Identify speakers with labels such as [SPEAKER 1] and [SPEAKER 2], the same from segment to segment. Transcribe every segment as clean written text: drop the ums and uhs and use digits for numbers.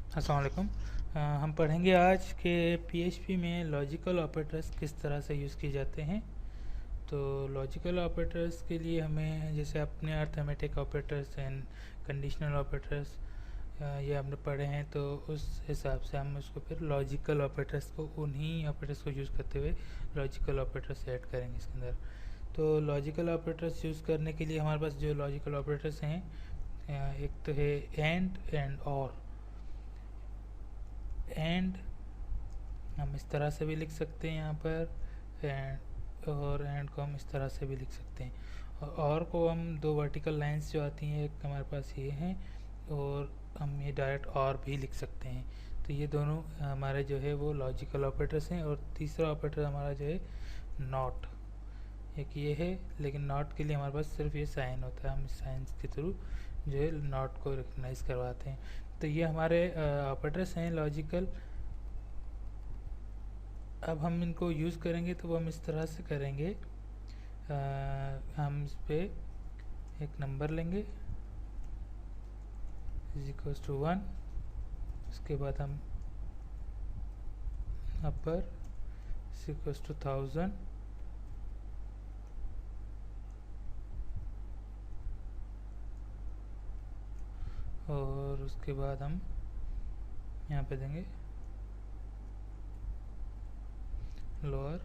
[SPEAKER 1] अस्सलाम वालेकुम। हम पढ़ेंगे आज के पीएचपी में लॉजिकल ऑपरेटर्स किस तरह से यूज़ किए जाते हैं। तो लॉजिकल ऑपरेटर्स के लिए हमें जैसे अपने arithmetic operators and conditional operators ये हमने पढ़े हैं, तो उस हिसाब से हम उसको फिर लॉजिकल ऑपरेटर्स को उन्हीं ऑपरेटर्स को यूज़ करते हुए लॉजिकल ऑपरेटर्स ऐड करेंगे इसके अंदर। तो लॉजिकल ऑपरेटर्स यूज़ करने के लिए हमारे पास जो लॉजिकल ऑपरेटर्स हैं, एक तो है एंड और। एंड हम इस तरह से भी लिख सकते हैं यहाँ पर, एंड को हम इस तरह से भी लिख सकते हैं। और को हम दो वर्टिकल लाइंस जो आती हैं, एक हमारे पास ये हैं, और हम ये डायरेक्ट और भी लिख सकते हैं। तो ये दोनों हमारे जो है वो लॉजिकल ऑपरेटर्स हैं। और तीसरा ऑपरेटर हमारा जो है नॉट, एक ये है, लेकिन नॉट के लिए हमारे पास सिर्फ ये साइन होता है, हम इस साइन के थ्रू जो है नॉट को रिकग्नाइज करवाते हैं। तो ये हमारे ऑपरेटर्स हैं लॉजिकल। अब हम इनको यूज़ करेंगे तो वो हम इस तरह से करेंगे। हम इस पर एक नंबर लेंगे इज इक्वल्स टू 1। उसके बाद हम अपर इज इक्वल्स टू 1000। और उसके बाद हम यहाँ पे देंगे लोअर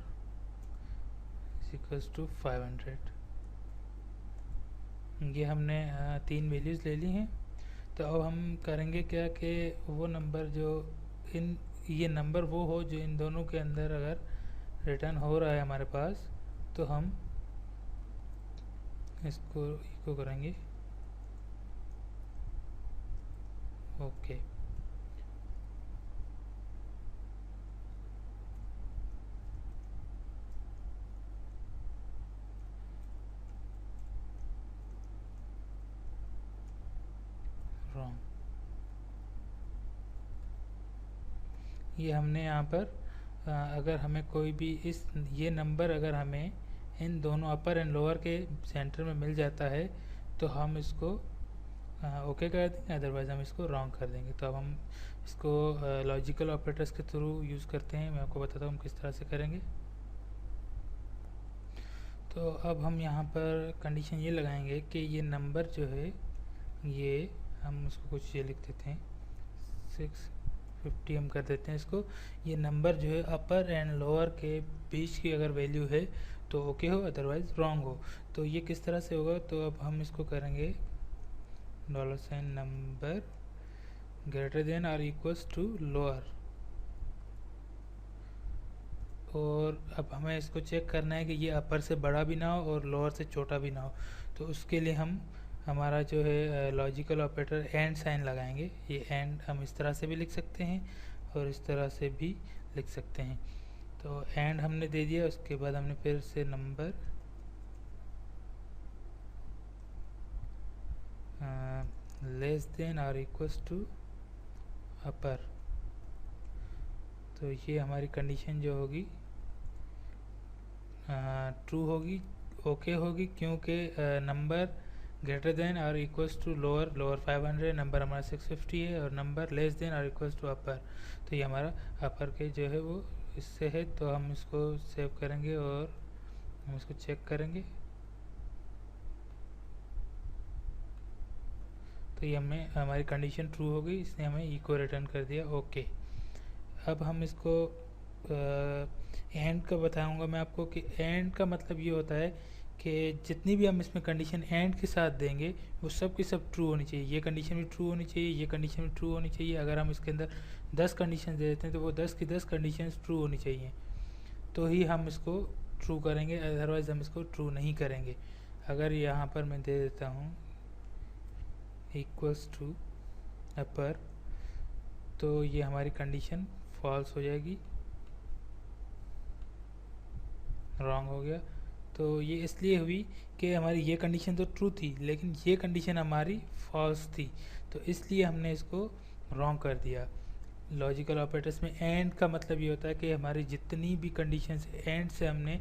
[SPEAKER 1] इज इक्वल्स टू 500। ये हमने तीन वैल्यूज़ ले ली हैं। तो अब हम करेंगे क्या कि वो नंबर जो ये नंबर वो हो जो इन दोनों के अंदर अगर रिटर्न हो रहा है हमारे पास, तो हम इसको इको करेंगे ओके। रॉन्ग। ये हमने यहाँ पर अगर हमें कोई भी ये नंबर अगर हमें इन दोनों अपर एंड लोअर के सेंटर में मिल जाता है तो हम इसको ओके कर देंगे, अदरवाइज़ हम इसको रॉन्ग कर देंगे। तो अब हम इसको लॉजिकल ऑपरेटर्स के थ्रू यूज़ करते हैं। मैं आपको बताता हूँ हम किस तरह से करेंगे। तो अब हम यहाँ पर कंडीशन ये लगाएंगे कि ये नंबर जो है, ये हम उसको कुछ ये लिख देते हैं 650 हम कर देते हैं इसको। ये नंबर जो है अपर एंड लोअर के बीच की अगर वैल्यू है तो ओके हो, अदरवाइज़ रॉन्ग हो। तो ये किस तरह से होगा, तो अब हम इसको करेंगे $, नंबर ग्रेटर देन और इक्वल्स टू लोअर। और अब हमें इसको चेक करना है कि ये अपर से बड़ा भी ना हो और लोअर से छोटा भी ना हो। तो उसके लिए हम हमारा जो है लॉजिकल ऑपरेटर एंड साइन लगाएंगे। ये एंड हम इस तरह से भी लिख सकते हैं और इस तरह से भी लिख सकते हैं। तो एंड हमने दे दिया, उसके बाद हमने फिर से नंबर लेस देन और इक्वल्स टू अपर। तो ये हमारी कंडीशन जो होगी ट्रू होगी, ओके होगी, क्योंकि नंबर ग्रेटर देन और इक्वल्स टू लोअर 500, नंबर हमारा 650 है, और नंबर लेस देन और इक्वल्स टू अपर। तो ये हमारा अपर के जो है वो इससे है। तो हम इसको सेव करेंगे और हम इसको चेक करेंगे। तो ये हमें हमारी कंडीशन ट्रू हो गई, इसने हमें इको रिटर्न कर दिया ओके। अब हम इसको एंड का बताऊंगा मैं आपको कि एंड का मतलब ये होता है कि जितनी भी हम इसमें कंडीशन एंड के साथ देंगे वो सब की सब ट्रू होनी चाहिए। ये कंडीशन भी ट्रू होनी चाहिए, ये कंडीशन भी ट्रू होनी चाहिए। अगर हम इसके अंदर 10 कंडीशन दे देते हैं तो वो 10 की 10 कंडीशन ट्रू होनी चाहिए, तो ही हम इसको ट्रू करेंगे, अदरवाइज़ हम इसको ट्रू नहीं करेंगे। अगर यहाँ पर मैं दे देता हूँ इक्वल्स टू अपर, तो ये हमारी कंडीशन फॉल्स हो जाएगी, रॉन्ग हो गया। तो ये इसलिए हुई कि हमारी ये कंडीशन तो ट्रू थी लेकिन ये कंडीशन हमारी फॉल्स थी, तो इसलिए हमने इसको रॉन्ग कर दिया। लॉजिकल ऑपरेटर्स में एंड का मतलब ये होता है कि हमारी जितनी भी कंडीशंस एंड से हमने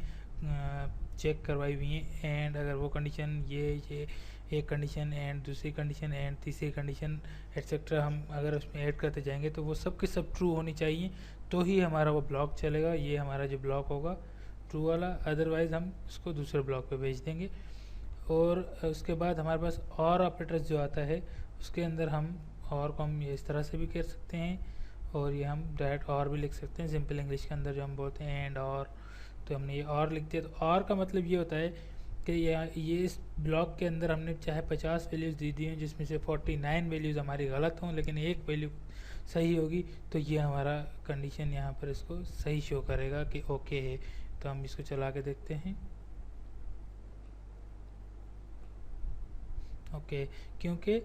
[SPEAKER 1] चेक करवाई हुई हैं, एंड अगर वो कंडीशन ये एक कंडीशन एंड, दूसरी कंडीशन एंड, तीसरी कंडीशन एटसेट्रा हम अगर उसमें ऐड करते जाएंगे तो वो सब के सब ट्रू होनी चाहिए, तो ही हमारा वो ब्लॉक चलेगा। ये हमारा जो ब्लॉक होगा ट्रू वाला, अदरवाइज़ हम इसको दूसरे ब्लॉक पे भेज देंगे। और उसके बाद हमारे पास और ऑपरेटर्स जो आता है उसके अंदर हम और को हम इस तरह से भी कर सकते हैं, और ये हम डायरेक्ट और भी लिख सकते हैं। सिंपल इंग्लिश के अंदर जो हम बोलते हैं एंड और, तो हमने ये और लिख दिया। तो और का मतलब ये होता है कि ये इस ब्लॉक के अंदर हमने चाहे 50 वैल्यूज़ दे दी हैं जिसमें से 49 वैल्यूज़ हमारी गलत हों लेकिन एक वैल्यू सही होगी, तो ये हमारा कंडीशन यहाँ पर इसको सही शो करेगा कि ओके है। तो हम इसको चला के देखते हैं। ओके, क्योंकि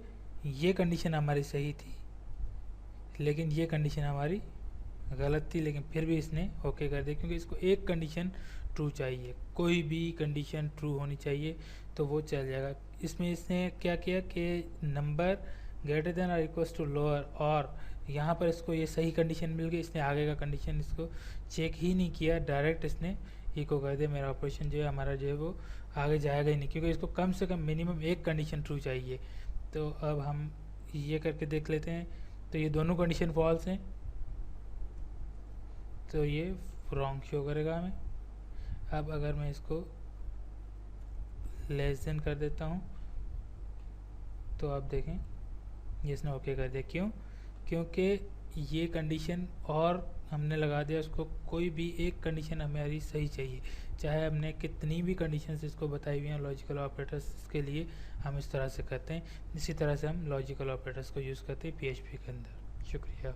[SPEAKER 1] ये कंडीशन हमारी सही थी लेकिन ये कंडीशन हमारी गलत थी, लेकिन फिर भी इसने ओके कर दिया क्योंकि इसको एक कंडीशन ट्रू चाहिए, कोई भी कंडीशन ट्रू होनी चाहिए तो वो चल जाएगा। इसमें इसने क्या किया कि नंबर ग्रेटर देन और इक्वल्स टू लोअर, और यहाँ पर इसको ये सही कंडीशन मिल गई, इसने आगे का कंडीशन इसको चेक ही नहीं किया, डायरेक्ट इसने इको कर दिया। मेरा ऑपरेशन जो है हमारा जो है वो आगे जाएगा ही नहीं क्योंकि इसको कम से कम मिनिमम एक कंडीशन ट्रू चाहिए। तो अब हम ये करके देख लेते हैं। तो ये दोनों कंडीशन फॉल्स हैं तो ये रॉन्ग शो करेगा हमें। अब अगर मैं इसको लेस देन कर देता हूँ तो आप देखें ये इसने ओके कर दिया। क्यों? क्योंकि ये कंडीशन और हमने लगा दिया, उसको कोई भी एक कंडीशन हमारी सही चाहिए, चाहे हमने कितनी भी कंडीशंस इसको बताई हुई हैं लॉजिकल ऑपरेटर्स के लिए, हम इस तरह से करते हैं। इसी तरह से हम लॉजिकल ऑपरेटर्स को यूज़ करते हैं PHP के अंदर। शुक्रिया।